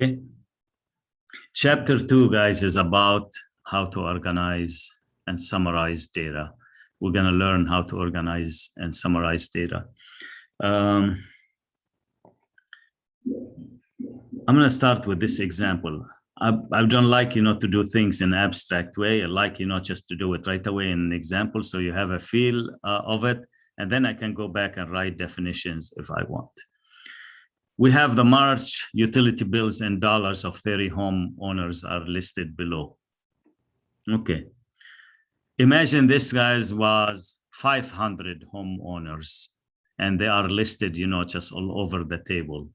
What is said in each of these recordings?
Okay. Chapter 2, guys, is about how to organize and summarize data. We're going to learn how to organize and summarize data. I'm going to start with this example. I don't like, to do things in an abstract way. I like, just to do it right away in an example so you have a feel of it. And then I can go back and write definitions if I want. We have the March utility bills in dollars of 30 homeowners are listed below. Okay. Imagine this, guys, was 500 homeowners, and they are listed, just all over the table.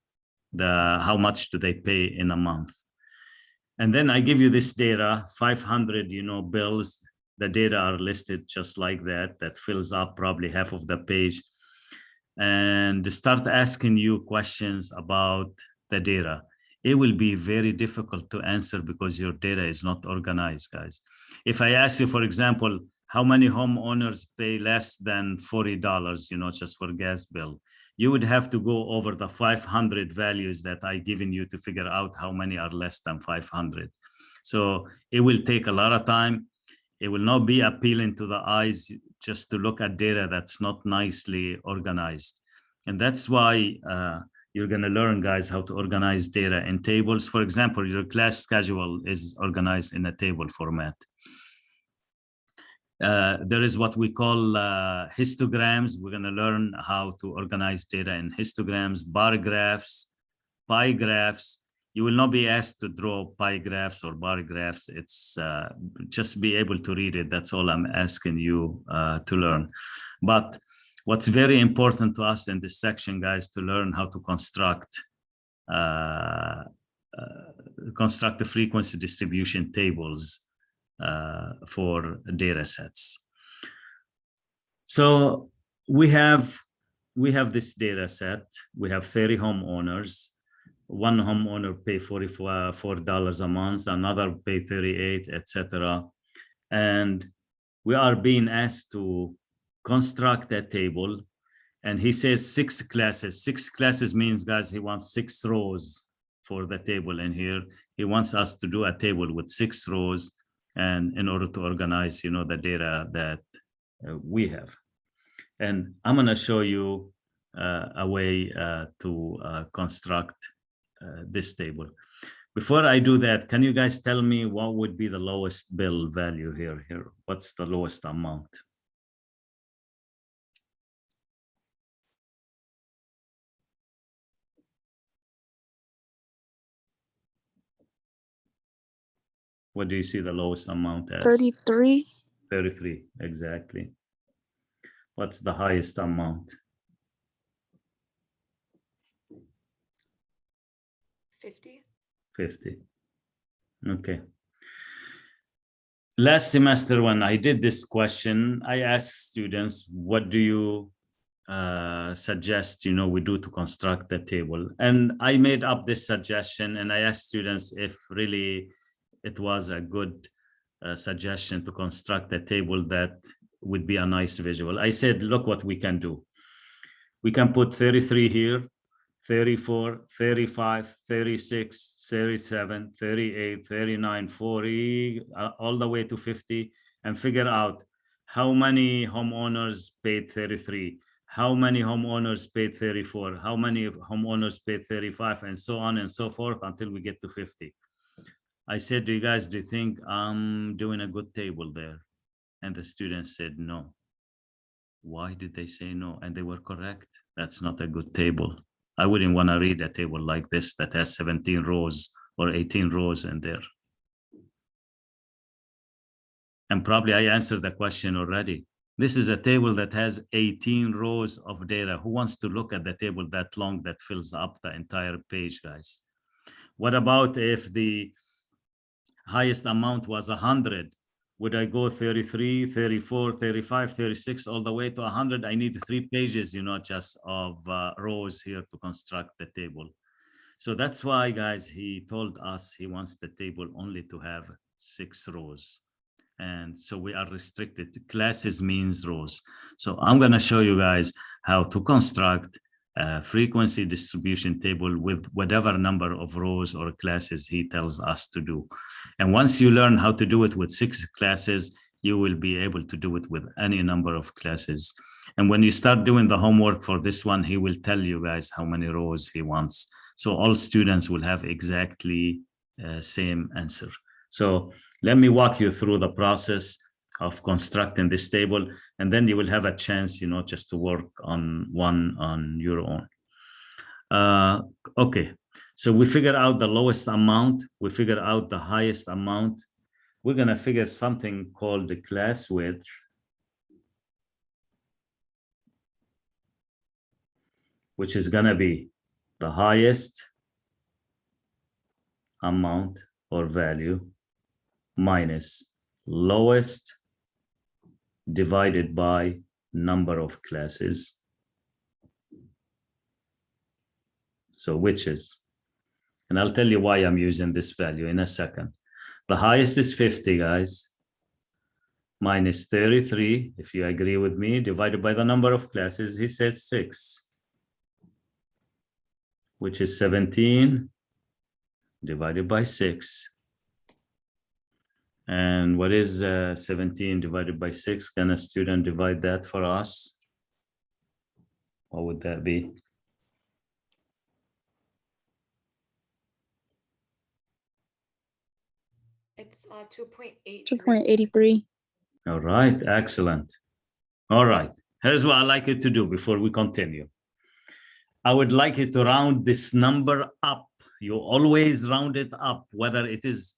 How much do they pay in a month? And then I give you this data, 500, bills. The data are listed just like that. That fills up probably half of the page. And start asking you questions about the data. It will be very difficult to answer because your data is not organized, guys. If I ask you, for example, how many homeowners pay less than $40, just for gas bill, you would have to go over the 500 values that I've given you to figure out how many are less than 500. So it will take a lot of time. It will not be appealing to the eyes just to look at data that's not nicely organized. And that's why you're going to learn, guys, how to organize data in tables. For example, your class schedule is organized in a table format. There is what we call histograms. We're going to learn how to organize data in histograms, bar graphs, pie graphs. You will not be asked to draw pie graphs or bar graphs. It's just be able to read it. That's all I'm asking you to learn. But what's very important to us in this section, guys, to learn how to construct the frequency distribution tables for data sets. So we have this data set. We have 30 homeowners. One homeowner pay $44 a month, another pay 38, etc. And we are being asked to construct a table. And he says 6 classes. 6 classes means, guys, he wants 6 rows for the table in here. He wants us to do a table with 6 rows, and in order to organize, the data that we have. And I'm going to show you a way to construct this table. Before I do that, can you guys tell me what would be the lowest bill value here? What's the lowest amount? What do you see the lowest amount as? 33. 33, exactly. What's the highest amount? 50. 50. Okay. Last semester, when I did this question, I asked students, what do you suggest, we do to construct the table? And I made up this suggestion, and I asked students if really it was a good suggestion to construct a table that would be a nice visual. I said, look what we can do. We can put 33 here, 34, 35, 36, 37, 38, 39, 40, all the way to 50, and figure out how many homeowners paid 33, how many homeowners paid 34, how many homeowners paid 35, and so on and so forth until we get to 50. I said, do you think I'm doing a good table there? And the students said no. Why did they say no? And they were correct. That's not a good table. I wouldn't want to read a table like this that has 17 rows or 18 rows in there. And probably I answered the question already. This is a table that has 18 rows of data. Who wants to look at the table that long that fills up the entire page, guys? What about if the highest amount was 100? Would I go 33, 34, 35, 36, all the way to 100? I need 3 pages, just of rows here to construct the table. So that's why, guys, he told us he wants the table only to have 6 rows. And so we are restricted. Classes means rows. So I'm going to show you guys how to construct frequency distribution table with whatever number of rows or classes he tells us to do. And once you learn how to do it with 6 classes, you will be able to do it with any number of classes. And when you start doing the homework for this one, he will tell you guys how many rows he wants. So all students will have exactly same answer. So let me walk you through the process of constructing this table, and then you will have a chance, you know, just to work on one on your own. Okay, so we figure out the lowest amount, we figure out the highest amount. We're gonna figure something called the class width, which is gonna be the highest amount or value minus lowest divided by number of classes. So which is, and I'll tell you why I'm using this value in a second. The highest is 50, guys, minus 33, if you agree with me, divided by the number of classes. He says 6, which is 17 divided by 6. And what is 17 divided by 6? Can a student divide that for us? What would that be? It's 2.83. 2.83. All right, excellent. All right, here's what I'd like you to do before we continue. I would like you to round this number up. You always round it up, whether it is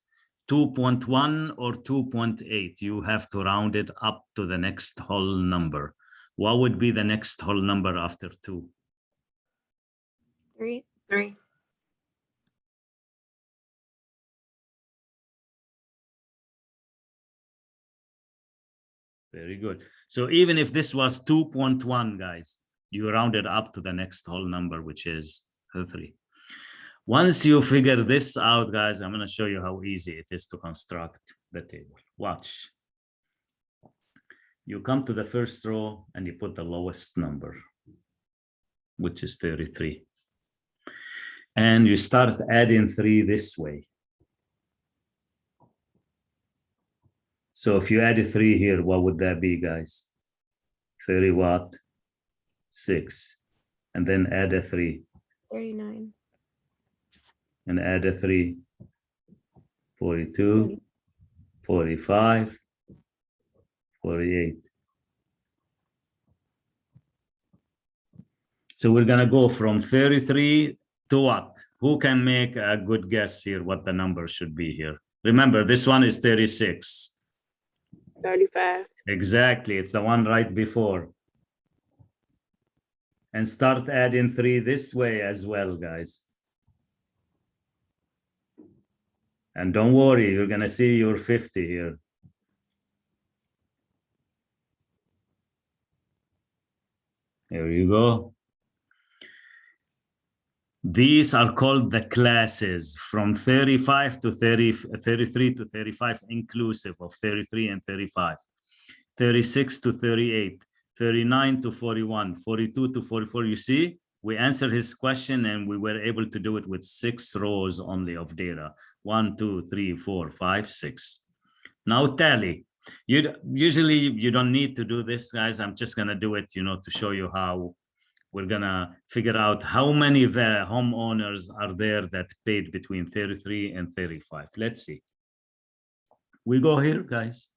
2.1 or 2.8. You have to round it up to the next whole number. What would be the next whole number after 2? 3. Very good. So even if this was 2.1, guys, you round it up to the next whole number, which is 3. Once you figure this out, guys, I'm going to show you how easy it is to construct the table. Watch. You come to the first row and you put the lowest number, which is 33. And you start adding 3 this way. So if you add a 3 here, what would that be, guys? 30 what? 6. And then add a 3. 39. And add a 3. 42. 45. 48. So we're going to go from 33 to what? Who can make a good guess here what the number should be here? Remember, this one is 36. 35. Exactly. It's the one right before. And start adding 3 this way as well, guys. And don't worry, you're going to see your 50 here. Here you go. These are called the classes from 35 to 33 to 35, inclusive of 33 and 35, 36 to 38, 39 to 41, 42 to 44. You see, we answered his question and we were able to do it with 6 rows only of data. 1, 2, 3, 4, 5, 6. Now tally. Usually you don't need to do this, guys. I'm just going to do it, you know, to show you how we're gonna figure out how many homeowners are there that paid between 33 and 35. Let's see. We go here, guys.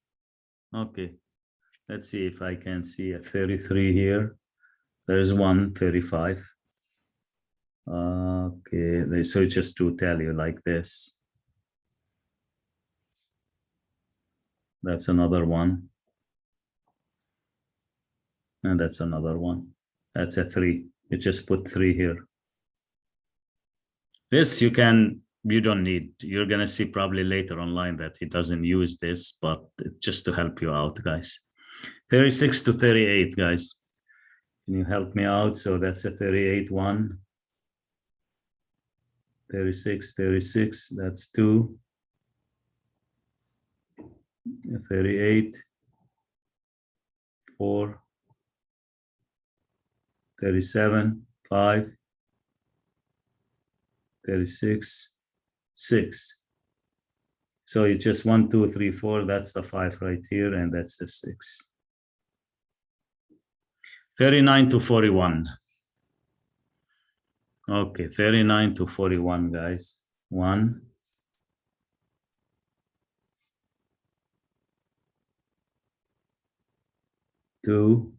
Okay. Let's see if I can see a 33 here. There's one 35. Okay, so just to tell you like this. That's another one. And that's another one. That's a 3. You just put 3 here. This you don't need. You're going to see probably later online that he doesn't use this, but just to help you out, guys. 36 to 38, guys. Can you help me out? So that's a 38 one. 36, 36, that's 2. 38, 4. 37, 5, 36, 6. So you just 1, 2, 3, 4. That's the 5 right here, and that's the 6. 39 to 41. Okay, 39 to 41, guys. 1, 2,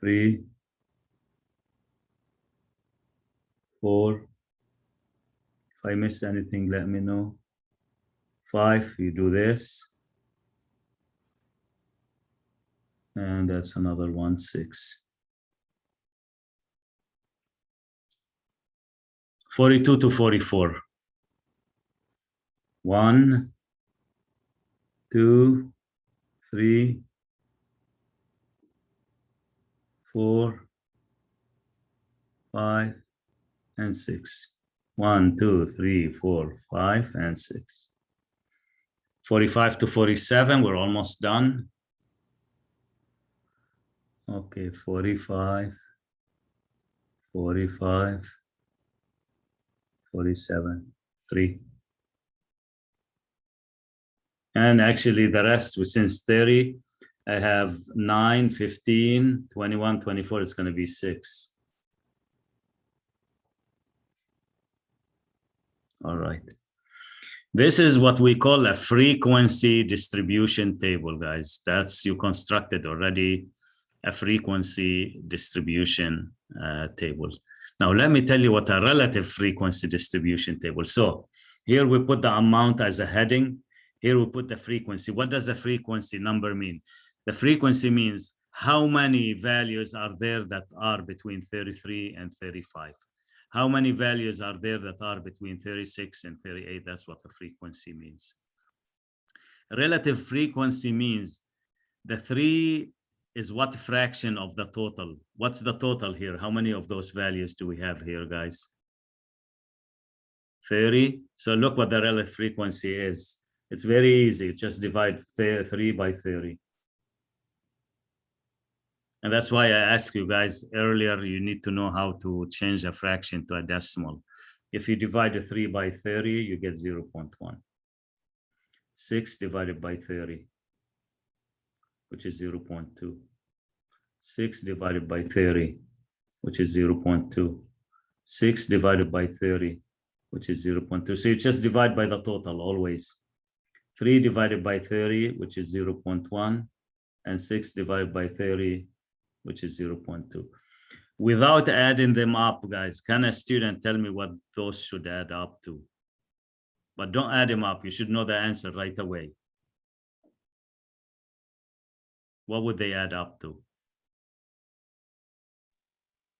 3, 4. If I miss anything, let me know. 5, you do this. And that's another 1, 6. 42 to 44. 1, 2, 3, 4, 5, and 6. 1, 2, 3, 4, 5, and 6. 45 to 47, we're almost done. Okay, 45, 45, 47, 3. And actually the rest, since 30, I have 9, 15, 21, 24, it's going to be 6. All right. This is what we call a frequency distribution table, guys. That's, you constructed already a frequency distribution table. Now, let me tell you what a relative frequency distribution table. So here we put the amount as a heading. Here we put the frequency. What does the frequency number mean? The frequency means how many values are there that are between 33 and 35. How many values are there that are between 36 and 38? That's what the frequency means. Relative frequency means the 3 is what fraction of the total? What's the total here? How many of those values do we have here, guys? 30. So look what the relative frequency is. It's very easy. Just divide 3 by 30. And that's why I asked you guys earlier, you need to know how to change a fraction to a decimal. If you divide a 3 by 30, you get 0.1. 6 divided by 30, which is 0.2. 6 divided by 30, which is 0.2. 6 divided by 30, which is 0.2. So you just divide by the total always. 3 divided by 30, which is 0.1, and 6 divided by 30, which is 0.2. Without adding them up, guys, can a student tell me what those should add up to? But don't add them up. You should know the answer right away. What would they add up to?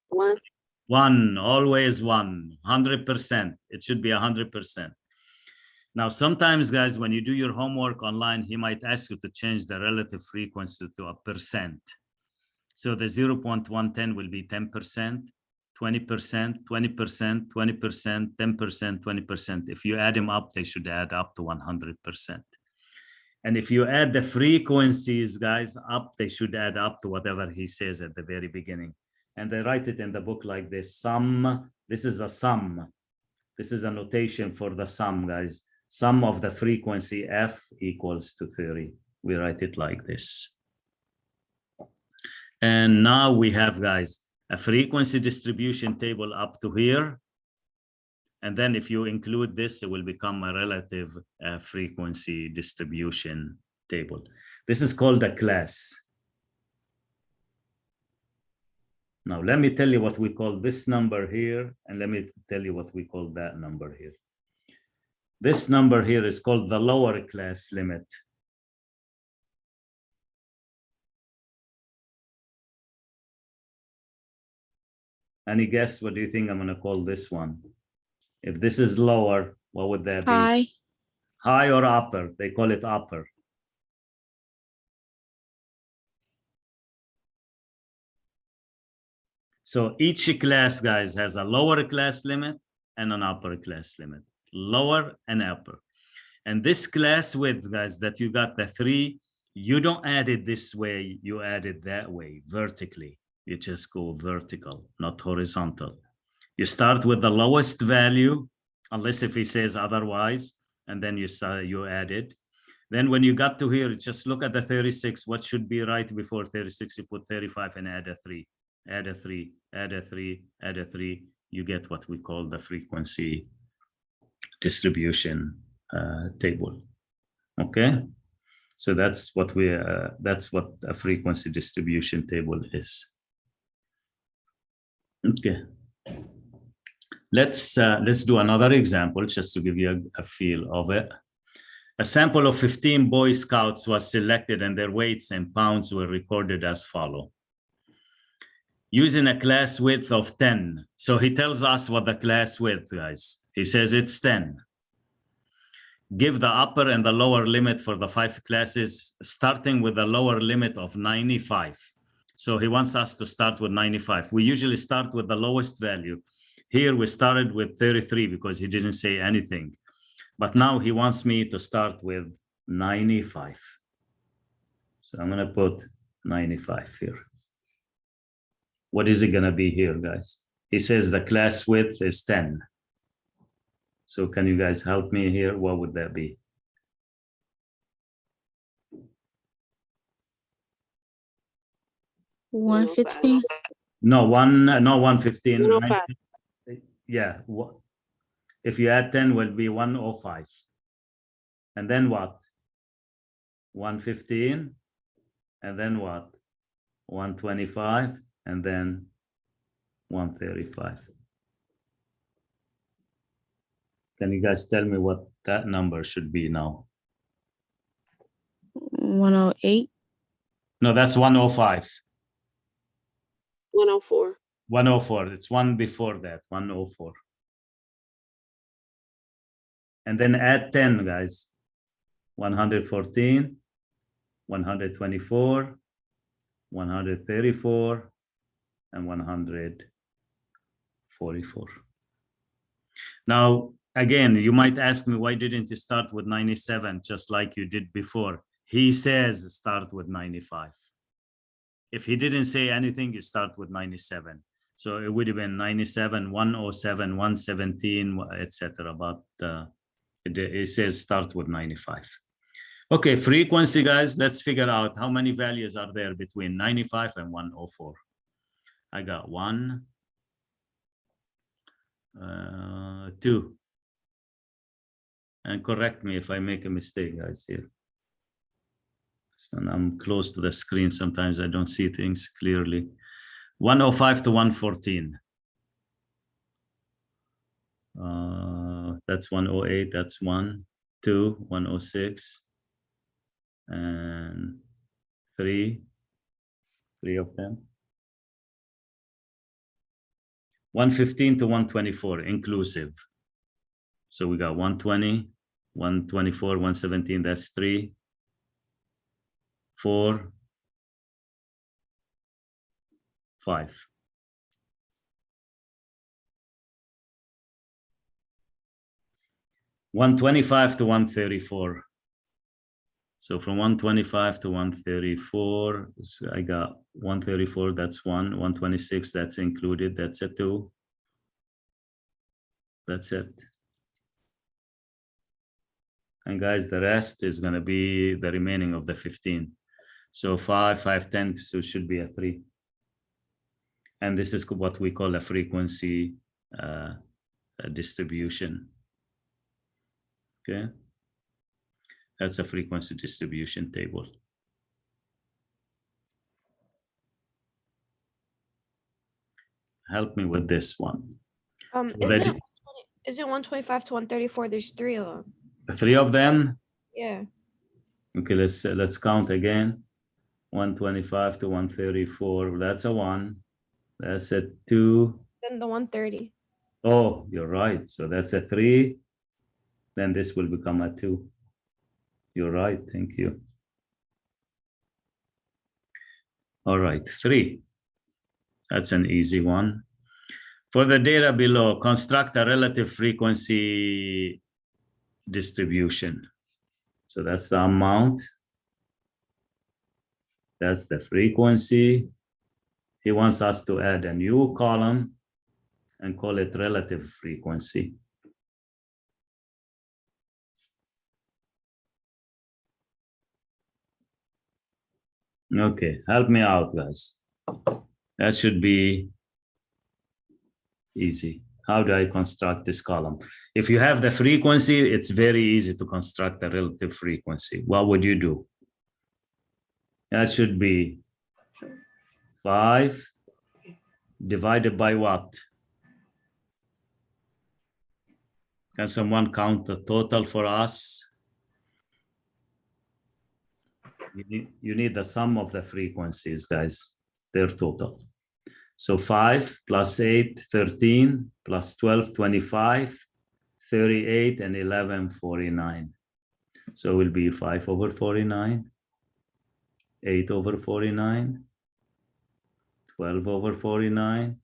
1. 1, always 1, 100%. It should be 100%. Now, sometimes, guys, when you do your homework online, he might ask you to change the relative frequency to a percent. So the 0.110 will be 10%, 20%, 20%, 20%, 10%, 20%. If you add them up, they should add up to 100%. And if you add the frequencies, guys, up, they should add up to whatever he says at the very beginning. And they write it in the book like this: sum. This is a sum. This is a notation for the sum, guys. Sum of the frequency f equals to 30. We write it like this. And now we have, guys, a frequency distribution table up to here. And then if you include this, it will become a relative frequency distribution table. This is called a class. Now, let me tell you what we call this number here, and let me tell you what we call that number here. This number here is called the lower class limit. Any guess, what do you think I'm going to call this one? If this is lower, what would that be? High. High or upper? They call it upper. So each class, guys, has a lower class limit and an upper class limit. Lower and upper. And this class width, guys, that you got the 3, you don't add it this way, you add it that way, vertically. You just go vertical, not horizontal. You start with the lowest value, unless if he says otherwise, and then you add it. Then when you got to here, just look at the 36. What should be right before 36? You put 35 and add a 3, add a 3, add a 3, add a 3. You get what we call the frequency distribution table. Okay, so that's what a frequency distribution table is. Okay, let's do another example just to give you a feel of it. A sample of 15 Boy Scouts was selected and their weights in pounds were recorded as follow. Using a class width of 10. So he tells us what the class width, guys. He says it's 10. Give the upper and the lower limit for the 5 classes, starting with the lower limit of 95. So he wants us to start with 95. We usually start with the lowest value. Here we started with 33 because he didn't say anything. But now he wants me to start with 95. So I'm going to put 95 here. What is it going to be here, guys? He says the class width is 10. So can you guys help me here? What would that be? $115. No, 115. 105. Yeah. If you add 10, will be 105. And then what? 115. And then what? 125. And then 135. Can you guys tell me what that number should be now? 108. No, that's 105. 104. 104. It's one before that, 104. And then add 10, guys. 114, 124, 134, and 144. Now, again, you might ask me, why didn't you start with 97 just like you did before? He says start with 95. If he didn't say anything, you start with 97. So it would have been 97, 107, 117, etc. But it says start with 95. Okay, frequency, guys. Let's figure out how many values are there between 95 and 104. I got 1, 2. And correct me if I make a mistake, guys, here. So I'm close to the screen. Sometimes I don't see things clearly. 105 to 114. That's 108. That's 1, 2, 106, and 3 of them. 115 to 124 inclusive. So we got 120, 124, 117. That's 3, 4, 5. $125 to $134. So from 125 to 134, so I got 134, that's 1, 126, that's included, that's a 2. That's it. And guys, the rest is going to be the remaining of the 15. So 5, 5, 10, so it should be a 3. And this is what we call a frequency distribution. Okay. That's a frequency distribution table. Help me with this one. Is it 125 to 134? There's 3 of them. 3 of them? Yeah. Okay, let's count again. 125 to 134. That's a 1. That's a 2. Then the 130. Oh, you're right. So that's a 3. Then this will become a 2. You're right. Thank you. All right, 3. That's an easy one. For the data below, construct a relative frequency distribution. So that's the amount. That's the frequency. he wants us to add a new column and call it relative frequency. Okay, help me out, guys. That should be easy. How do I construct this column? If you have the frequency, it's very easy to construct a relative frequency. What would you do? That should be 5 divided by what? Can someone count the total for us? You need the sum of the frequencies, guys, their total. So 5 plus 8, 13, plus 12, 25, 38, and 11, 49. So it will be 5 over 49, 8 over 49, 12 over 49.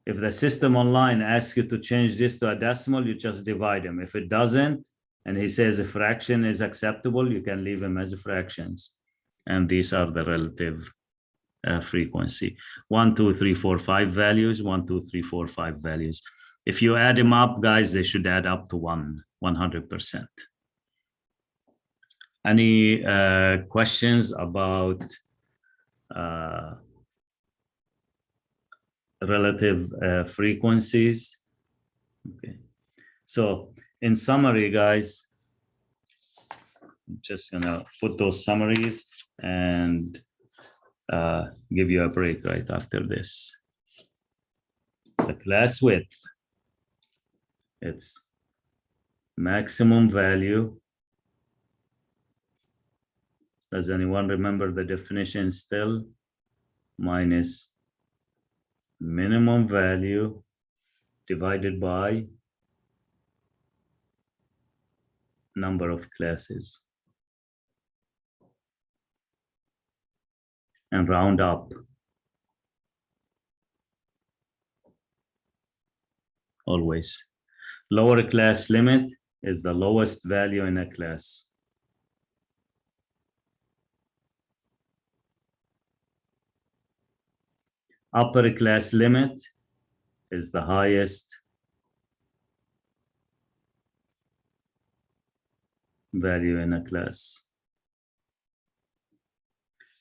If the system online asks you to change this to a decimal, you just divide them. If it doesn't, and he says a fraction is acceptable, you can leave them as fractions. And these are the relative frequency. 1, 2, 3, 4, 5 values, 1, 2, 3, 4, 5 values. If you add them up, guys, they should add up to 100%. Any questions about relative frequencies? Okay. So in summary, guys, I'm just gonna put those summaries and give you a break right after this. The class width, it's maximum value. Does anyone remember the definition still? Minus minimum value divided by number of classes. And round up. Always. Lower class limit is the lowest value in a class. Upper class limit is the highest value in a class.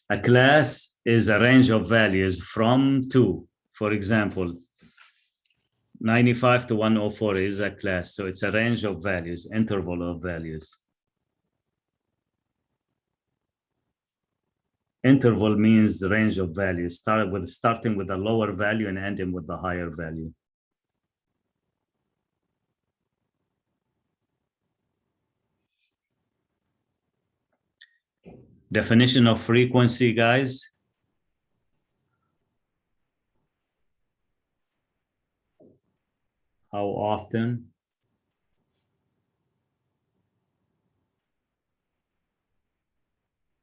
A class is a range of values from to. For example, 95 to 104 is a class, so it's a range of values, interval of values. Interval means range of values, starting with a lower value and ending with the higher value. Definition of frequency, guys. How often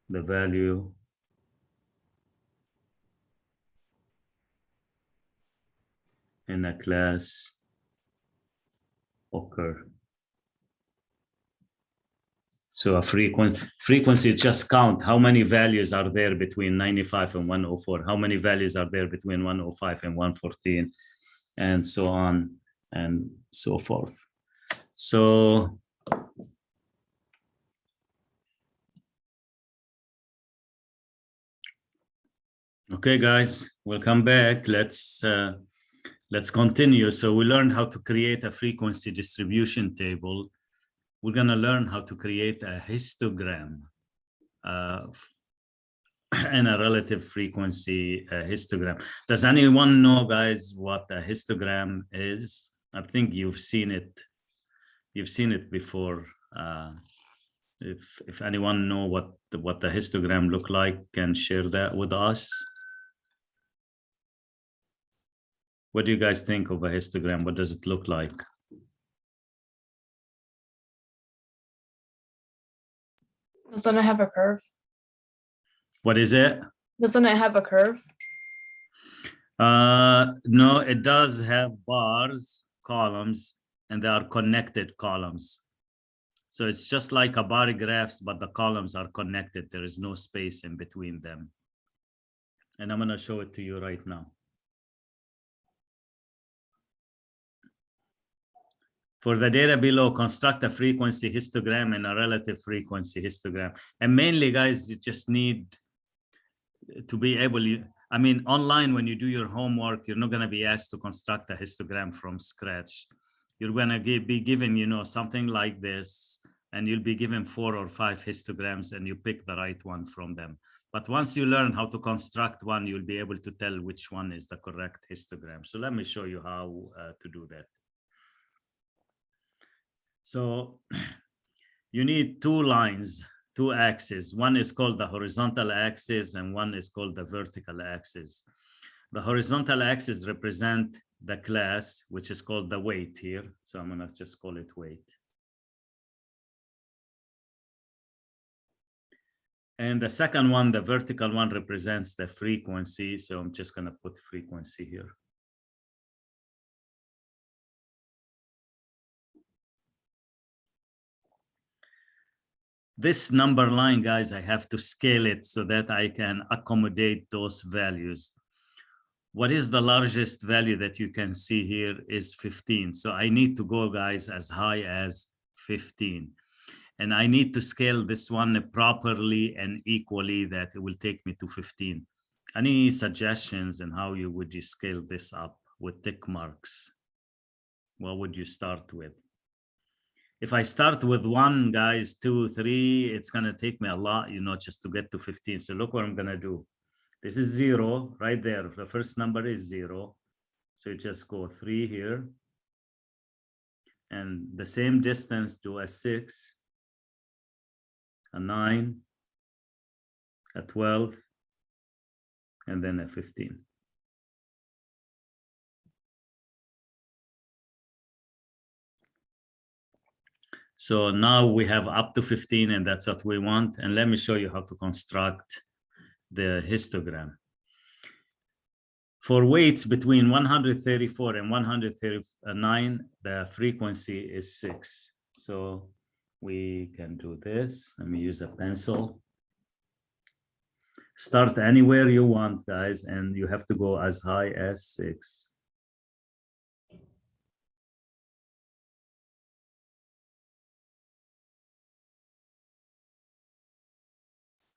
the value in a class occur. So a frequency just count how many values are there between 95 and 104, how many values are there between 105 and 114, and so on and so forth. So okay, guys, welcome back. Let's continue. So we learned how to create a frequency distribution table. We're going to learn how to create a histogram and a relative frequency histogram. Does anyone know, guys, what a histogram is? I think you've seen it. You've seen it before. If anyone know what the histogram look like, can share that with us. What do you guys think of a histogram? What does it look like? Doesn't it have a curve? What is it? Doesn't it have a curve? No, it does have bars, columns, and they are connected columns. So it's just like a bar graphs, but the columns are connected. There is no space in between them. And I'm going to show it to you right now. For the data below, construct a frequency histogram and a relative frequency histogram. And mainly, guys, you just need to be able, I mean, online, when you do your homework, you're not going to be asked to construct a histogram from scratch. You're going to be given, you know, something like this, and you'll be given 4 or 5 histograms, and you pick the right one from them. But once you learn how to construct one, you'll be able to tell which one is the correct histogram. So let me show you how to do that. So you need 2 lines, 2 axes. One is called the horizontal axis and one is called the vertical axis. The horizontal axis represent the class, which is called the weight here. So I'm going to just call it weight. And the second one, the vertical one, represents the frequency. So I'm just going to put frequency here. This number line, guys, I have to scale it so that I can accommodate those values. What is the largest value that you can see here is 15. So I need to go, guys, as high as 15. And I need to scale this one properly and equally, that it will take me to 15. Any suggestions on how you would scale this up with tick marks? What would you start with? If I start with 1, guys, 2, 3, it's going to take me a lot, you know, just to get to 15. So look what I'm going to do. This is 0 right there. The first number is 0. So you just go 3 here. And the same distance to a 6, a 9, a 12, and then a 15. So now we have up to 15, and that's what we want. And let me show you how to construct the histogram. For weights between 134 and 139, the frequency is 6. So we can do this. Let me use a pencil. Start anywhere you want, guys, and you have to go as high as 6.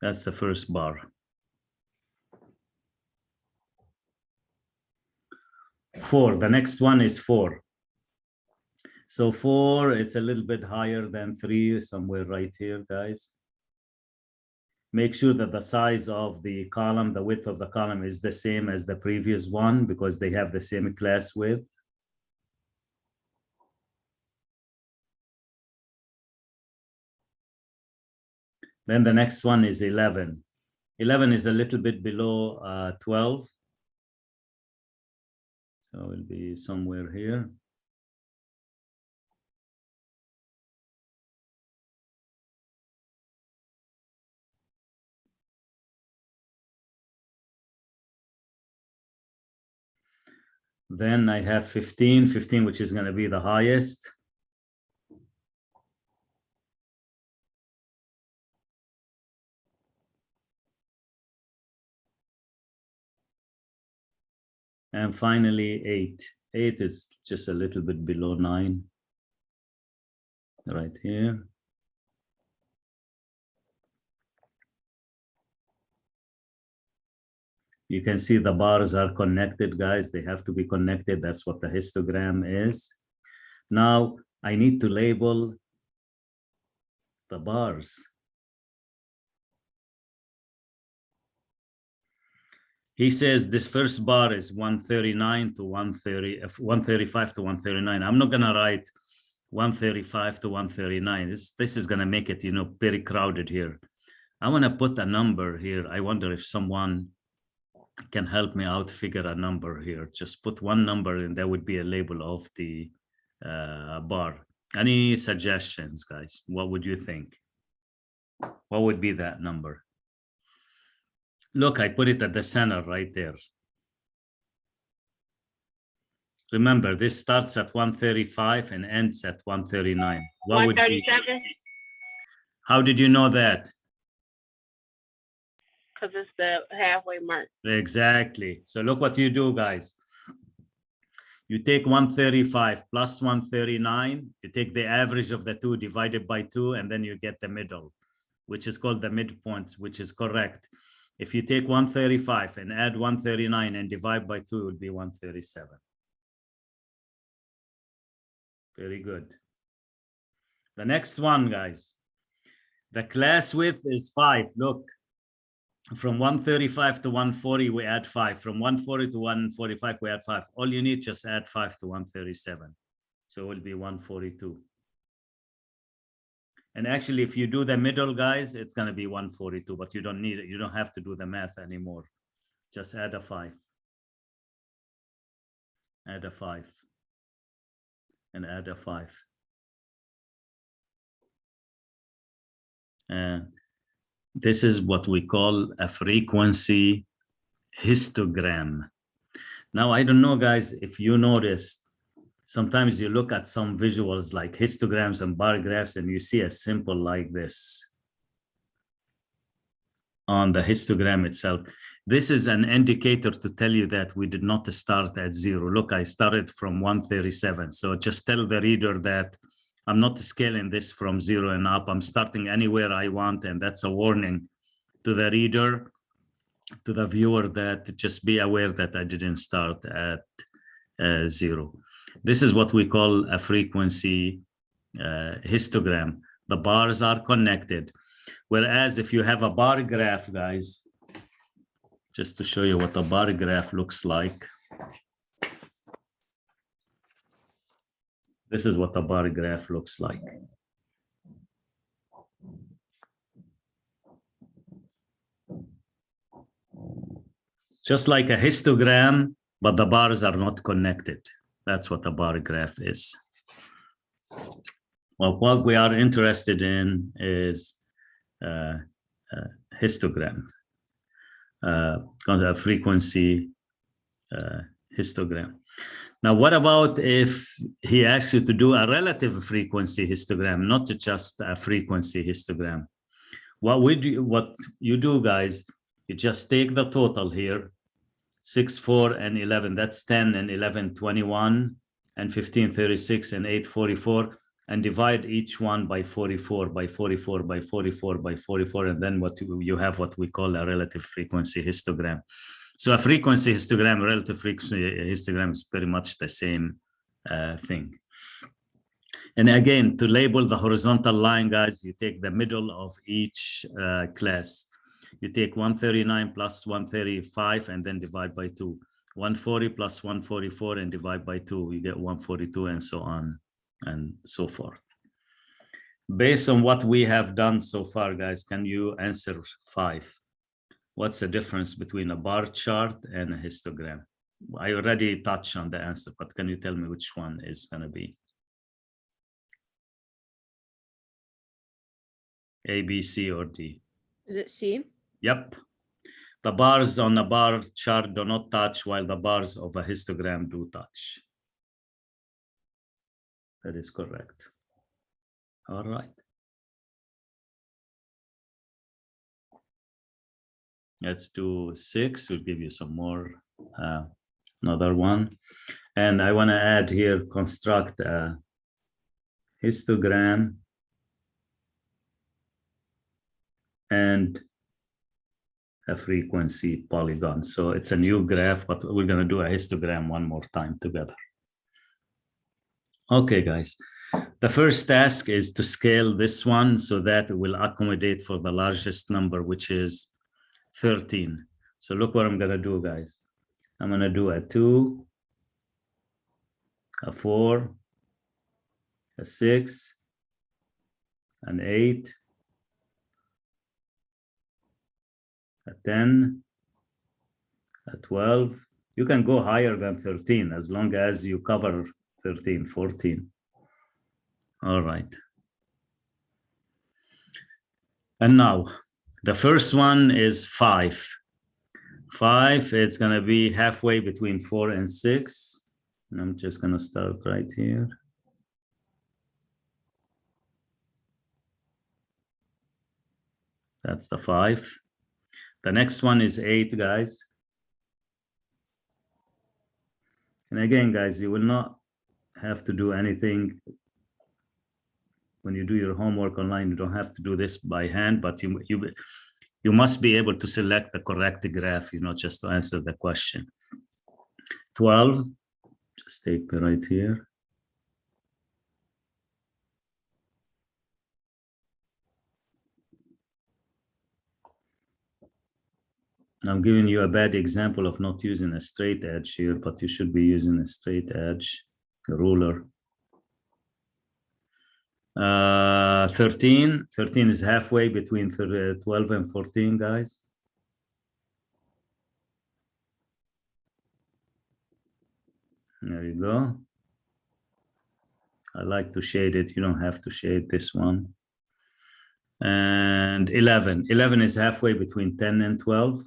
That's the first bar. 4, the next one is 4. So 4, it's a little bit higher than 3, somewhere right here, guys. Make sure that the size of the column, the width of the column, is the same as the previous one, because they have the same class width. Then the next one is 11. 11 is a little bit below 12. So it will be somewhere here. Then I have 15, which is going to be the highest. And finally, 8. 8 is just a little bit below 9, right here. You can see the bars are connected, guys. They have to be connected. That's what the histogram is. Now, I need to label the bars. He says this first bar is 139 to 130, 135 to 139. I'm not going to write 135 to 139. This is going to make it, you know, very crowded here. I want to put a number here. I wonder if someone can help me out figure a number here. Just put one number and that would be a label of the bar. Any suggestions, guys? What would you think? What would be that number? Look, I put it at the center right there. Remember, this starts at 135 and ends at 139. What would be? How did you know that? because it's the halfway mark. Exactly. So look what you do, guys. You take 135 plus 139, you take the average of the two divided by 2, and then you get the middle, which is called the midpoint, which is correct. If you take 135 and add 139 and divide by 2, it would be 137. Very good. The next one, guys. The class width is 5. Look, from 135 to 140, we add 5. From 140 to 145, we add 5. All you need, just add 5 to 137. So it will be 142. And actually, if you do the middle, guys, it's going to be 142, but you don't need it. You don't have to do the math anymore. Just add a 5. Add a 5. And add a 5. And this is what we call a frequency histogram. Now, I don't know, guys, if you noticed, sometimes you look at some visuals like histograms and bar graphs, and you see a symbol like this on the histogram itself. This is an indicator to tell you that we did not start at 0. Look, I started from 137. So just tell the reader that I'm not scaling this from 0 and up. I'm starting anywhere I want, and that's a warning to the reader, to the viewer, that just be aware that I didn't start at 0. This is what we call a frequency histogram. The bars are connected. Whereas if you have a bar graph, guys, just to show you what a bar graph looks like. This is what a bar graph looks like. Just like a histogram, but the bars are not connected. That's what a bar graph is. Well, what we are interested in is histogram, a frequency histogram. Now, what about if he asks you to do a relative frequency histogram, not just a frequency histogram? What you do, guys, you just take the total here, 6, 4, and 11. That's 10 and 11, 21, and 15, 36, and 8, 44, and divide each one by 44, by 44, by 44, by 44, and then you have what we call a relative frequency histogram. So a frequency histogram, relative frequency histogram is pretty much the same thing. And again, to label the horizontal line, guys, you take the middle of each class. You take 139 plus 135 and then divide by 2. 140 plus 144 and divide by 2. You get 142 and so on and so forth. Based on what we have done so far, guys, can you answer 5? What's the difference between a bar chart and a histogram? I already touched on the answer, but can you tell me which one is going to be? A, B, C, or D? Is it C? Yep. The bars on a bar chart do not touch, while the bars of a histogram do touch. That is correct. All right. Let's do 6. We'll give you some more, another one. And I want to add here, construct a histogram and a frequency polygon. So it's a new graph, but we're going to do a histogram one more time together. Okay, guys. The first task is to scale this one so that it will accommodate for the largest number, which is 13. So look what I'm going to do, guys. I'm going to do a 2, a 4, a 6, an 8, a 10, a 12. You can go higher than 13 as long as you cover 13, 14. All right. And now the first one is 5. 5, it's going to be halfway between 4 and 6. And I'm just going to start right here. That's the 5. The next one is 8, guys. And again, guys, you will not have to do anything. When you do your homework online, you don't have to do this by hand, but you must be able to select the correct graph, just to answer the question. 12, just take me right here. I'm giving you a bad example of not using a straight edge here, but you should be using a straight edge, a ruler. 13 is halfway between 12 and 14, guys. There you go. I like to shade it. You don't have to shade this one. And 11 is halfway between 10 and 12.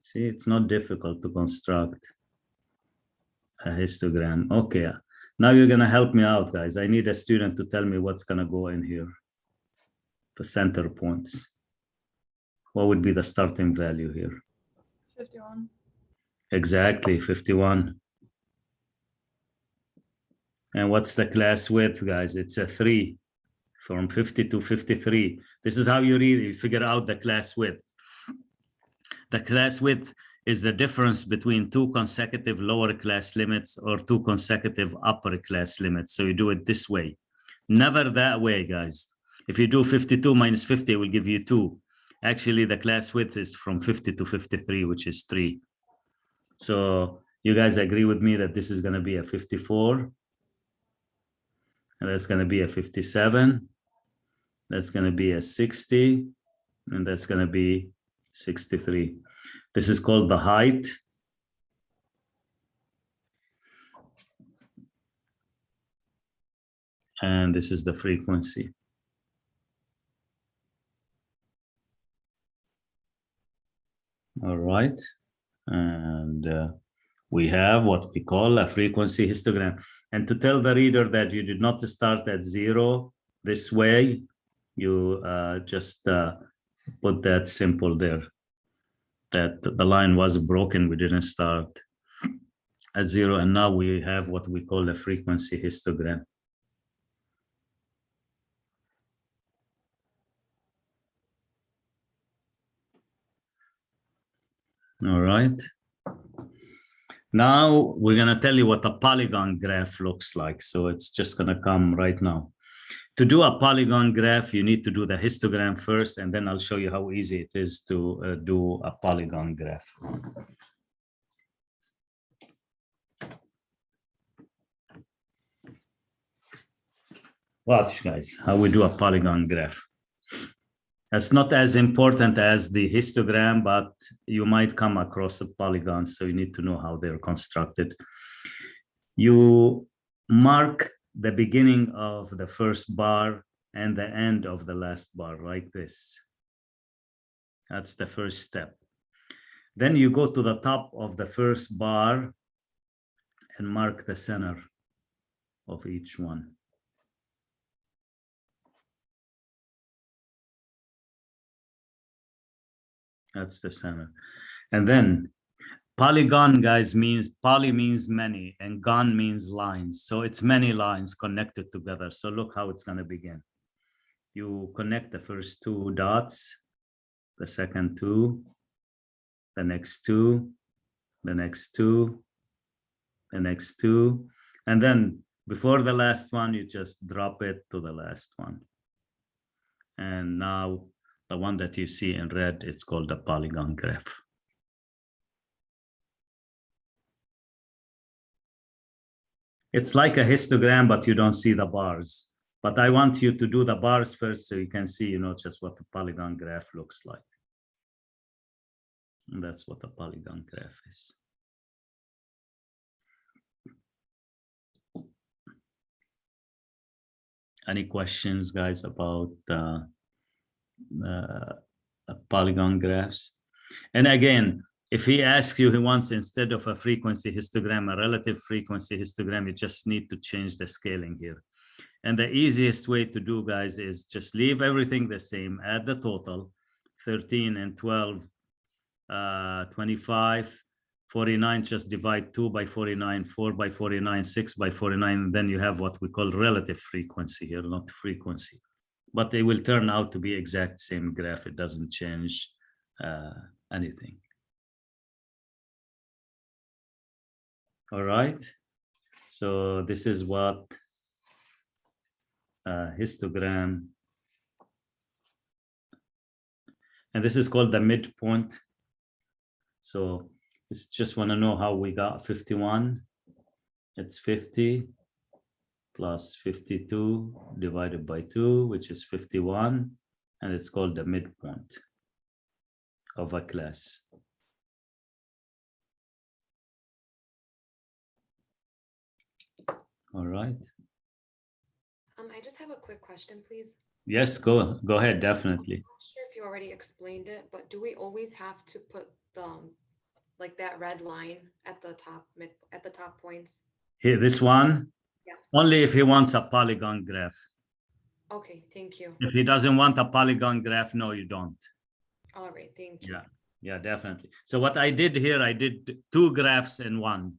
See, it's not difficult to construct a histogram. Okay, now you're gonna help me out, guys. I need a student to tell me what's gonna go in here. The center points. What would be the starting value here? 51. Exactly, 51. And what's the class width, guys? It's a 3 from 50 to 53. This is how you really figure out the class width. The class width is the difference between 2 consecutive lower class limits or 2 consecutive upper class limits. So you do it this way. Never that way, guys. If you do 52 minus 50, it will give you 2. Actually, the class width is from 50 to 53, which is 3. So you guys agree with me that this is going to be a 54. And that's going to be a 57. That's going to be a 60. And that's going to be 63. This is called the height. And this is the frequency. All right. And we have what we call a frequency histogram. And to tell the reader that you did not start at 0 this way, you just put that symbol there, that the line was broken. We didn't start at 0. And now we have what we call a frequency histogram. All right. Now we're going to tell you what a polygon graph looks like. So it's just going to come right now. To do a polygon graph, you need to do the histogram first, and then I'll show you how easy it is to do a polygon graph. Watch, guys, how we do a polygon graph. That's not as important as the histogram, but you might come across a polygon, so you need to know how they're constructed. You mark the beginning of the first bar and the end of the last bar like this. That's the first step. Then you go to the top of the first bar and mark the center of each one. That's the center. And then polygon, guys, means poly means many and gon means lines. So it's many lines connected together. So look how it's going to begin. You connect the first 2 dots, the second 2, the next 2, the next 2, the next 2. And then before the last one, you just drop it to the last one. And now the one that you see in red, it's called a polygon graph. It's like a histogram, but you don't see the bars. But I want you to do the bars first so you can see, just what the polygon graph looks like. And that's what a polygon graph is. Any questions, guys, about polygon graphs? And again, if he asks you, he wants, instead of a frequency histogram, a relative frequency histogram, you just need to change the scaling here. And the easiest way to do, guys, is just leave everything the same, add the total, 13 and 12, 25, 49, just divide 2 by 49, 4 by 49, 6 by 49, and then you have what we call relative frequency here, not frequency. But they will turn out to be exact same graph. It doesn't change anything. All right. So this is what histogram, and this is called the midpoint. So it's just want to know how we got 51. It's 50 plus 52 divided by 2, which is 51, and it's called the midpoint of a class. All right. I just have a quick question, please. Yes, go ahead, definitely. I'm not sure if you already explained it, but do we always have to put the like that red line at the top points? Here, this one, Yes. only if he wants a polygon graph. Okay, thank you. If he doesn't want a polygon graph, no, you don't. All right, thank you. Yeah, definitely. So what I did here, I did 2 graphs in one.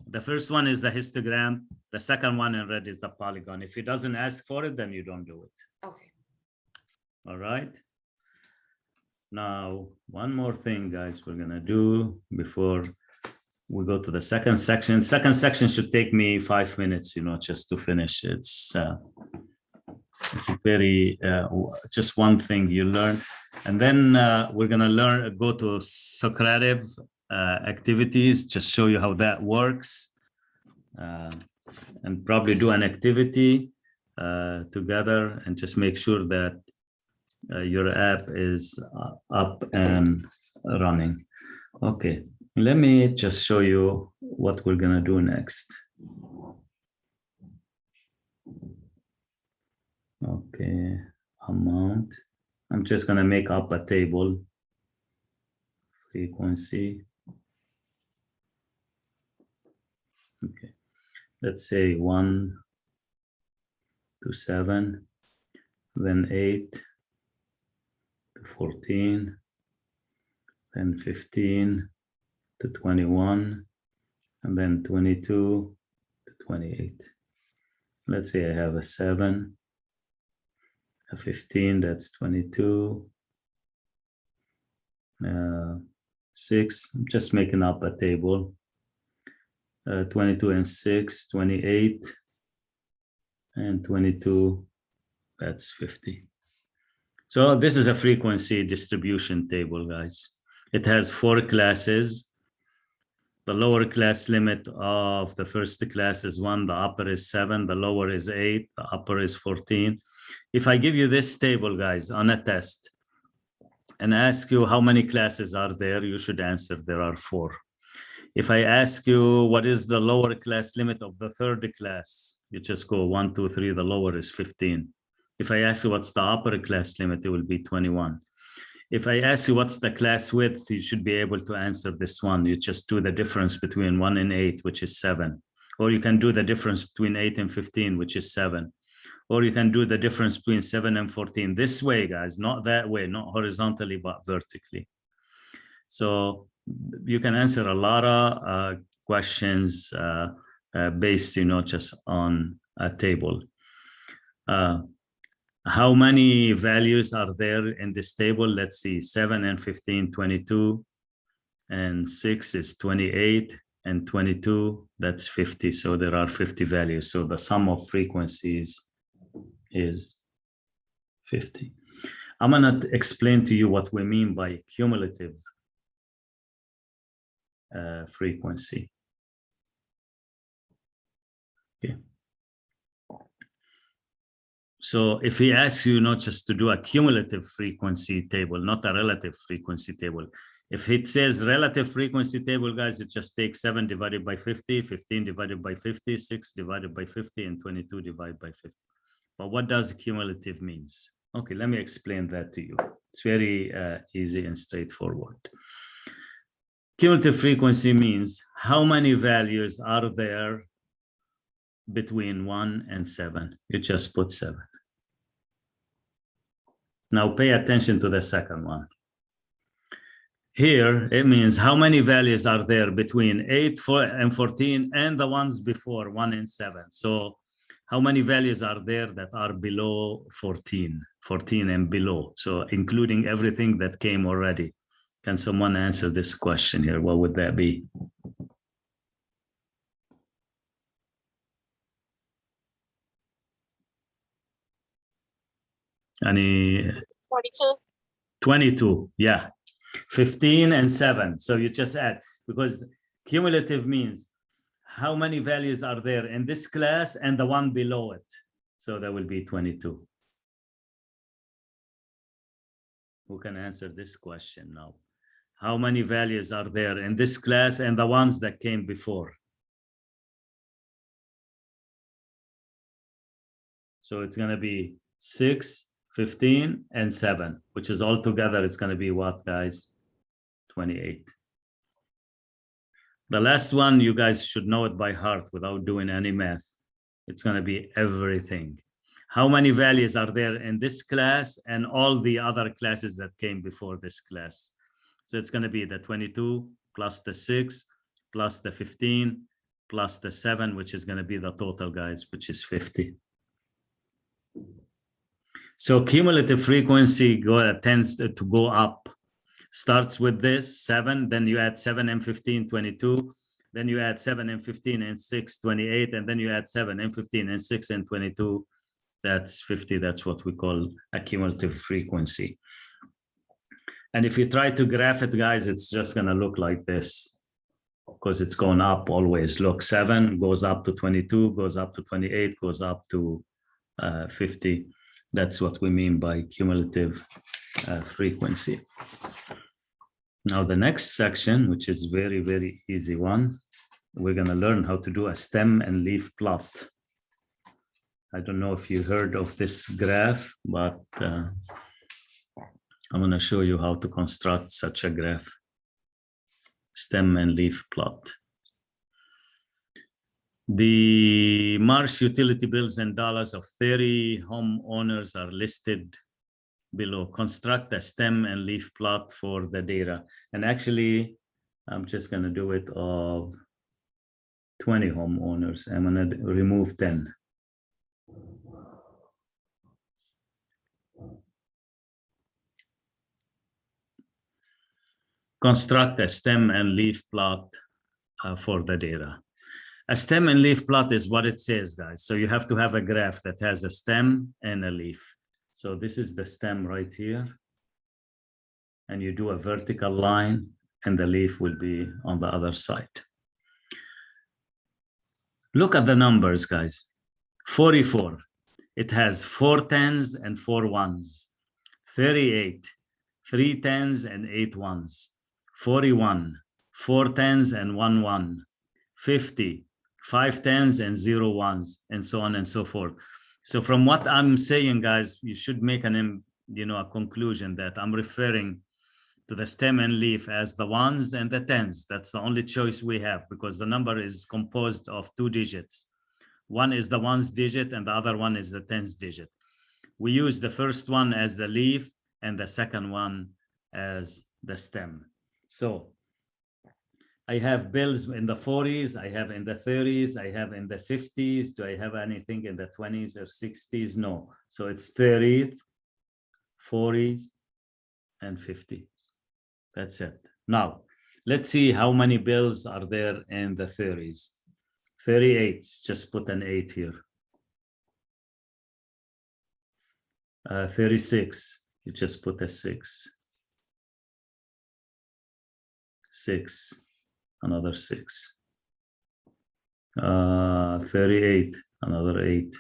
The first one is the histogram. The second one in red is the polygon. If he doesn't ask for it, then you don't do it. Okay. All right. Now, one more thing, guys, we're gonna do before we go to the second section. Second section should take me 5 minutes, just to finish. It's very just one thing you learn, and then we're gonna go to Socratic activities, just show you how that works, and probably do an activity together, and just make sure that your app is up and running. Okay, let me just show you what we're gonna do next. Okay, amount. I'm just gonna make up a table. Frequency. Okay, let's say 1 to 7, then 8 to 14, then 15 to 21, and then 22 to 28. Let's say I have a 7, a 15, that's 22, 6, I'm just making up a table. 22 and 6, 28, and 22, that's 50. So this is a frequency distribution table, guys. It has 4 classes. The lower class limit of the first class is 1, the upper is 7, the lower is 8, the upper is 14. If I give you this table, guys, on a test, and ask you how many classes are there, you should answer there are 4. If I ask you what is the lower class limit of the third class, you just go 1, 2, 3, the lower is 15. If I ask you what's the upper class limit, it will be 21. If I ask you what's the class width, you should be able to answer this one. You just do the difference between 1 and 8, which is 7. Or you can do the difference between 8 and 15, which is 7. Or you can do the difference between 7 and 14. This way, guys, not that way, not horizontally, but vertically. So you can answer a lot of questions based, just on a table. How many values are there in this table? Let's see, 7 and 15, 22, and 6 is 28, and 22, that's 50. So there are 50 values. So the sum of frequencies is 50. I'm gonna explain to you what we mean by cumulative frequency. Okay. So if he asks you not just to do a cumulative frequency table, not a relative frequency table. If it says relative frequency table, guys, you just take 7 divided by 50, 15 divided by 50, 6 divided by 50, and 22 divided by 50. But what does cumulative means? Okay, let me explain that to you. It's very easy and straightforward. Cumulative frequency means how many values are there between 1 and 7. You just put 7. Now pay attention to the second one. Here, it means how many values are there between 8, 4, and 14 and the ones before 1 and 7. So how many values are there that are below 14 and below? So including everything that came already. Can someone answer this question here? What would that be? Any? 42. 22, yeah. 15 and 7. So you just add, because cumulative means how many values are there in this class and the one below it. So that will be 22. Who can answer this question now? How many values are there in this class and the ones that came before? So it's going to be 6, 15, and 7, which is all together. It's going to be what, guys? 28. The last one, you guys should know it by heart without doing any math. It's going to be everything. How many values are there in this class and all the other classes that came before this class? So it's going to be the 22 plus the 6 plus the 15 plus the 7, which is going to be the total, guys, which is 50. So cumulative frequency tends to go up. Starts with this 7, then you add 7 and 15, 22. Then you add 7 and 15 and 6, 28. And then you add 7 and 15 and 6 and 22. That's 50. That's what we call a cumulative frequency. And if you try to graph it, guys, it's just going to look like this because it's going up always. Look, 7 goes up to 22, goes up to 28, goes up to 50. That's what we mean by cumulative frequency. Now the next section, which is very, very easy one, we're going to learn how to do a stem and leaf plot. I don't know if you heard of this graph, but I'm going to show you how to construct such a graph. Stem and leaf plot. The Marsh utility bills and dollars of 30 homeowners are listed below. Construct a stem and leaf plot for the data. And actually, I'm just going to do it of 20 homeowners. I'm going to remove 10. Construct a stem and leaf plot for the data. A stem and leaf plot is what it says, guys. So you have to have a graph that has a stem and a leaf. So this is the stem right here. And you do a vertical line and the leaf will be on the other side. Look at the numbers, guys. 44. It has 4 10s and 4 1s. 38. 3 10s and 8 1s. 41. 4 10s and 1 1. 50. 5 10s and 0 1s, and so on and so forth. So from what I'm saying, guys, you should make a conclusion that I'm referring to the stem and leaf as the 1s and the 10s. That's the only choice we have because the number is composed of 2 digits. One is the 1s digit and the other one is the 10s digit. We use the first one as the leaf and the second one as the stem. So I have bills in the 40s, I have in the 30s, I have in the 50s. Do I have anything in the 20s or 60s? No. So it's 30s, 40s, and 50s. That's it. Now, let's see how many bills are there in the 30s. 38, just put an 8 here. 36, you just put a 6. 6. Another 6. 38, another 8.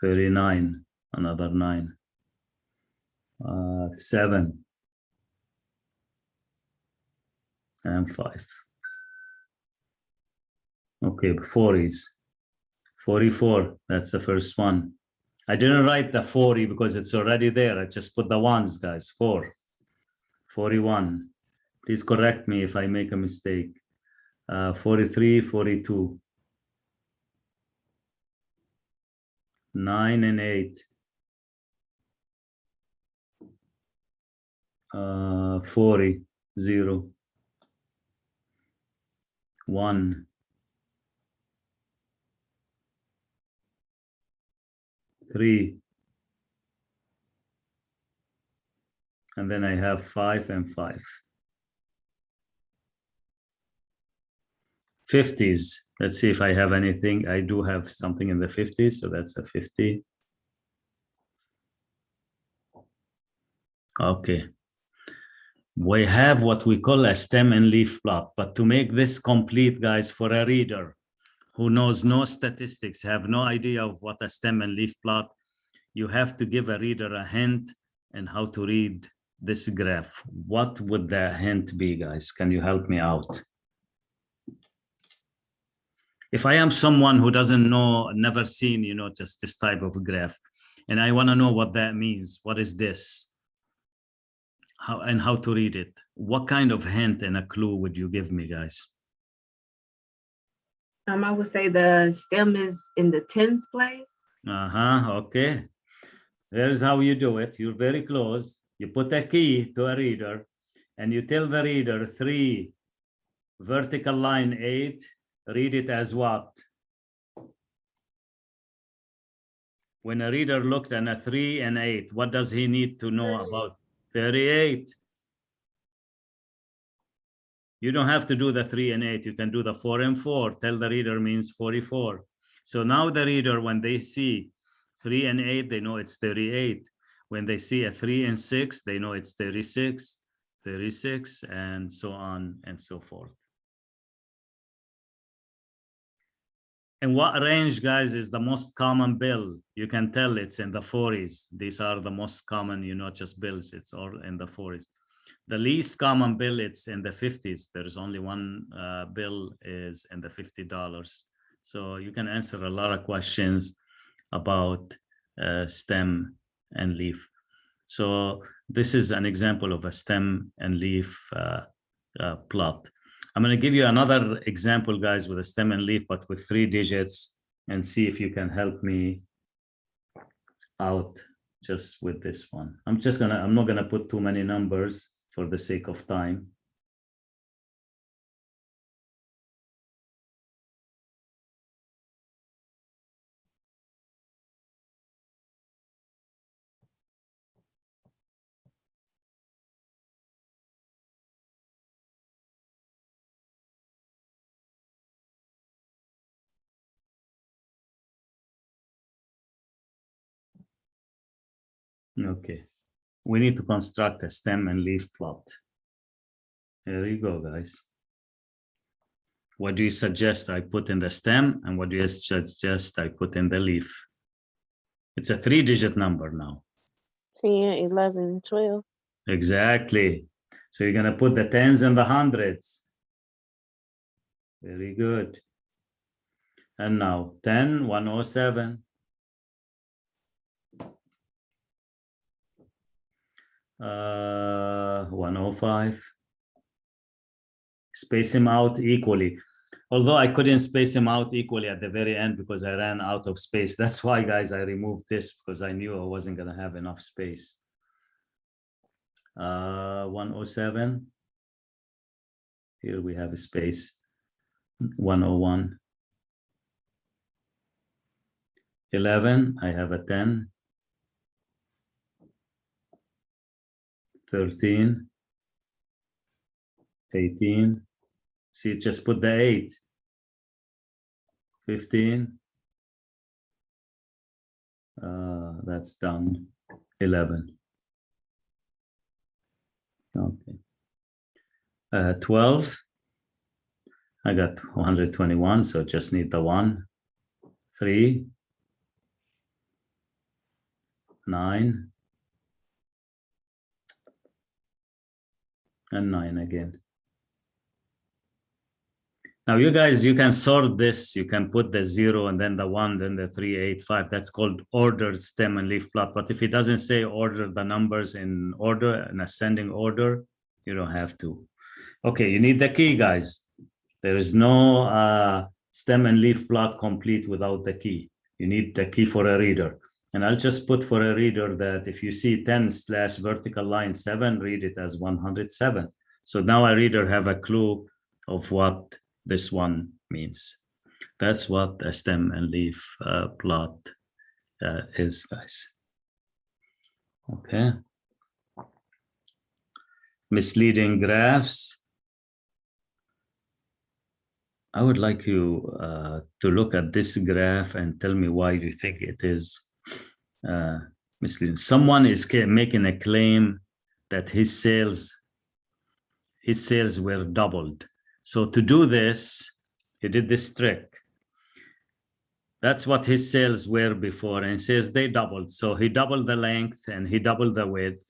39, another 9. 7 and 5. Okay, 40s. 44, that's the first one. I didn't write the 40 because it's already there. I just put the ones, guys. 4. 41. Please correct me if I make a mistake. 43, 42. 9 and 8. 40, 0, 1, 3, and then I have 5 and 5. 50s. Let's see if I have anything. I do have something in the 50s, so that's a 50. Okay. We have what we call a stem and leaf plot, but to make this complete, guys, for a reader who knows no statistics, have no idea of what a stem and leaf plot, you have to give a reader a hint and how to read this graph. What would the hint be, guys? Can you help me out? If I am someone who doesn't know, never seen, just this type of graph, and I want to know what that means, what is this? How to read it? What kind of hint and a clue would you give me, guys? I would say the stem is in the tens place. Okay. Here's how you do it. You're very close. You put a key to a reader and you tell the reader 3, vertical line 8, read it as what? When a reader looked at a 3 and 8, what does he need to know about 38? You don't have to do the 3 and 8. You can do the 4 and 4. Tell the reader means 44. So now the reader, when they see 3 and 8, they know it's 38. When they see a 3 and 6, they know it's 36, 36, and so on and so forth. And what range, guys, is the most common bill? You can tell it's in the 40s. These are the most common, just bills. It's all in the 40s. The least common bill, it's in the 50s. There's only one bill is in the $50. So you can answer a lot of questions about stem and leaf. So this is an example of a stem and leaf plot. I'm going to give you another example, guys, with a stem and leaf, but with 3 digits, and see if you can help me out just with this one. I'm not going to put too many numbers for the sake of time. Okay, we need to construct a stem and leaf plot. There you go, guys. What do you suggest I put in the stem, and what do you suggest I put in the leaf? It's a 3-digit number now. 10, 11, 12. Exactly. So you're going to put the 10s and the 100s. Very good. And now 10, 107. 105. Space them out equally. Although I couldn't space them out equally at the very end because I ran out of space. That's why, guys, I removed this because I knew I wasn't going to have enough space. 107. Here we have a space. 101. 11, I have a 10. 13. 18. See, just put the 8. 15. That's done. 11. Okay. 12. I got 121, so just need the 1. 3. 9. And 9 again. Now you guys, you can sort this. You can put the 0 and then the 1, then the 3, 8, 5. That's called ordered stem and leaf plot. But if it doesn't say order the numbers in order, in ascending order, you don't have to. Okay, you need the key, guys. There is no stem and leaf plot complete without the key. You need the key for a reader. And I'll just put for a reader that if you see 10/vertical line 7, read it as 107. So now a reader have a clue of what this one means. That's what a stem and leaf plot is, guys. Okay. Misleading graphs. I would like you to look at this graph and tell me why you think it is misleading. Someone is making a claim that his sales were doubled. So to do this, he did this trick. That's what his sales were before, and says they doubled. So he doubled the length and he doubled the width,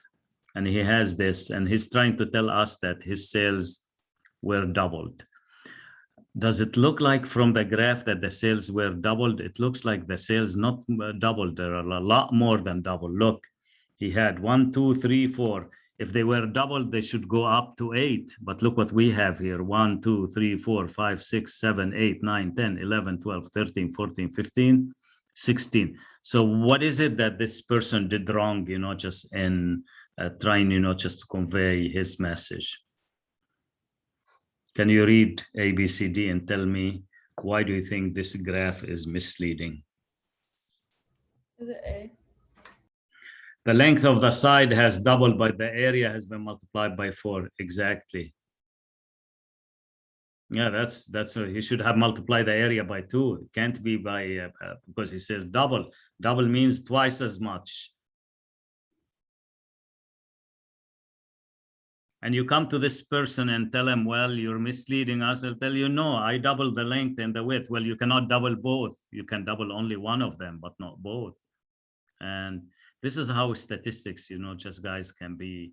and he has this, and he's trying to tell us that his sales were doubled. Does it look like from the graph that the sales were doubled? It looks like the sales not doubled. There are a lot more than double. Look, he had 1, 2, 3, 4. If they were doubled, they should go up to 8. But look what we have here. 1, 2, 3, 4, 5, 6, 7, 8, 9, 10, 11, 12, 13, 14, 15, 16. So what is it that this person did wrong, you know, just in trying, you know, just to convey his message? Can you read A, B, C, D and tell me why do you think this graph is misleading? Is it A? The length of the side has doubled, but the area has been multiplied by 4. Exactly. Yeah, that's he should have multiplied the area by 2. It can't be by because he says double. Double means twice as much. And you come to this person and tell him, well, you're misleading us. I'll tell you, no, I doubled the length and the width. Well, you cannot double both. You can double only one of them, but not both. And this is how statistics, you know, just guys can be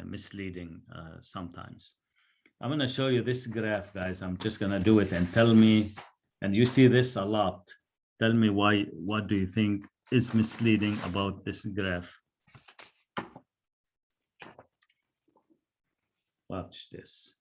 misleading sometimes. I'm going to show you this graph, guys. I'm just going to do it and tell me, and you see this a lot. Tell me why, what do you think is misleading about this graph? Watch this.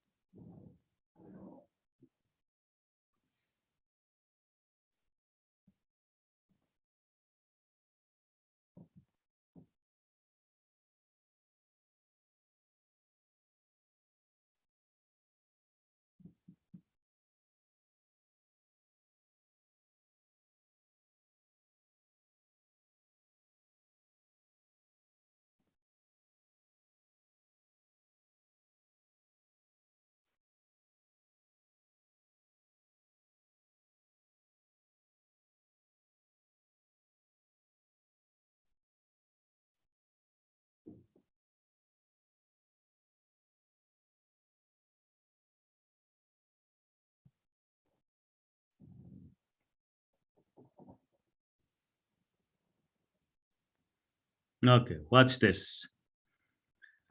Okay, watch this.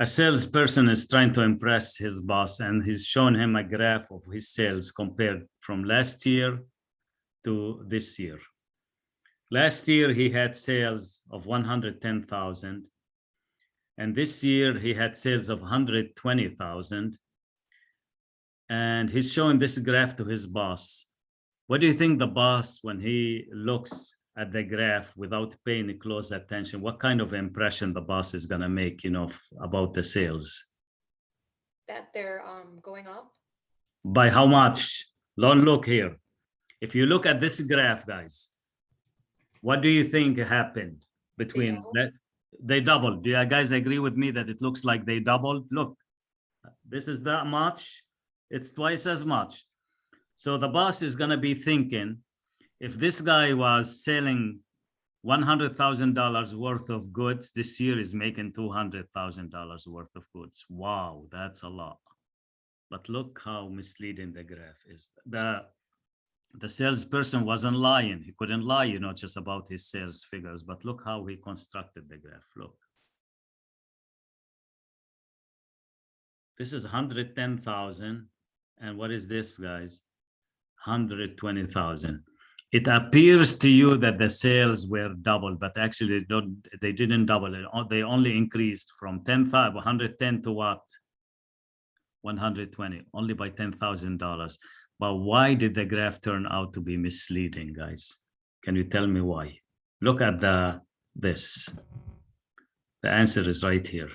A salesperson is trying to impress his boss, and he's shown him a graph of his sales compared from last year to this year. Last year, he had sales of 110,000. And this year, he had sales of 120,000. And he's showing this graph to his boss. What do you think the boss, when he looks at the graph without paying close attention, what kind of impression the boss is going to make, you know, about the sales? That they're going up? By how much? Don't look here. If you look at this graph, guys, what do you think happened between that? They doubled. Do you guys agree with me that it looks like they doubled? Look, this is that much. It's twice as much. So the boss is going to be thinking, if this guy was selling $100,000 worth of goods, this year is making $200,000 worth of goods. Wow, that's a lot. But look how misleading the graph is. The salesperson wasn't lying. He couldn't lie, you know, just about his sales figures. But look how he constructed the graph. Look. This is 110,000. And what is this, guys? 120,000. It appears to you that the sales were doubled, but actually they didn't double it. They only increased from 110 to what? 120, only by $10,000. But why did the graph turn out to be misleading, guys? Can you tell me why? Look at this. The answer is right here.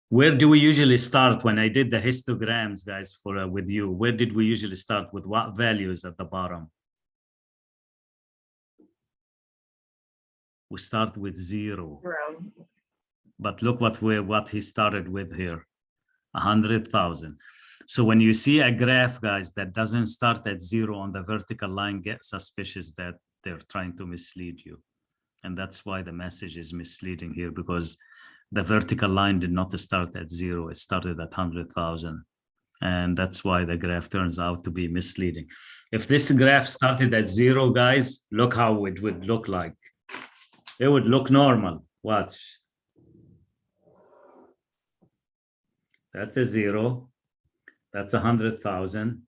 Where do we usually start when I did the histograms, guys, for with you? Where did we usually start with what values at the bottom? We start with 0. Bro. But look what he started with here, 100,000. So when you see a graph, guys, that doesn't start at 0 on the vertical line, get suspicious that they're trying to mislead you. And that's why the message is misleading here, because the vertical line did not start at 0. It started at 100,000. And that's why the graph turns out to be misleading. If this graph started at 0, guys, look how it would look like. It would look normal. Watch. That's a 0. That's 100,000.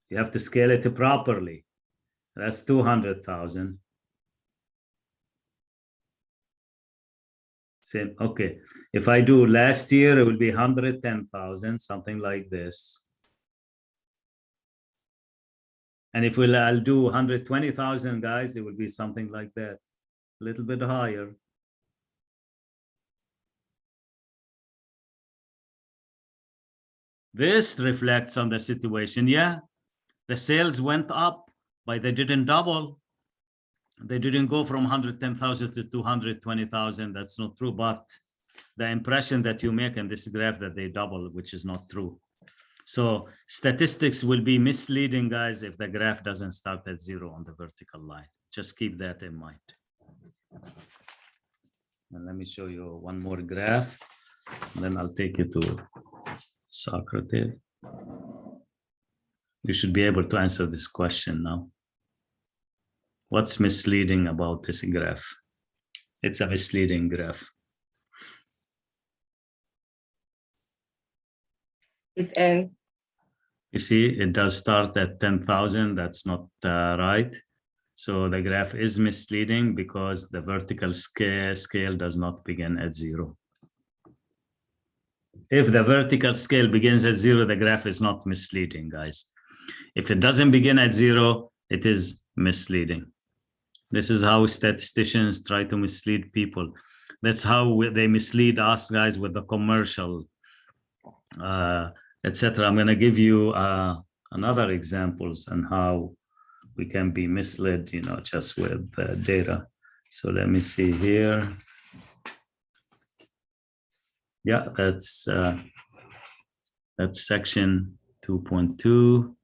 You have to scale it properly. That's 200,000. Same. Okay. If I do last year, it will be 110,000, something like this. And if I'll do 120,000, guys, it will be something like that, a little bit higher. This reflects on the situation. Yeah, the sales went up, but they didn't double. They didn't go from 110,000 to 220,000. That's not true. But the impression that you make in this graph that they double, which is not true. So statistics will be misleading, guys, if the graph doesn't start at 0 on the vertical line. Just keep that in mind. And let me show you one more graph. Then I'll take you to Socrates. You should be able to answer this question now. What's misleading about this graph? It's a misleading graph. It's A. You see, it does start at 10,000. That's not right. So the graph is misleading because the vertical scale does not begin at 0. If the vertical scale begins at 0, the graph is not misleading, guys. If it doesn't begin at 0, it is misleading. This is how statisticians try to mislead people. That's how they mislead us, guys, with the commercial, etc. I'm going to give you another examples on how we can be misled, just with data. So let me see here. Yeah, that's section 2.2.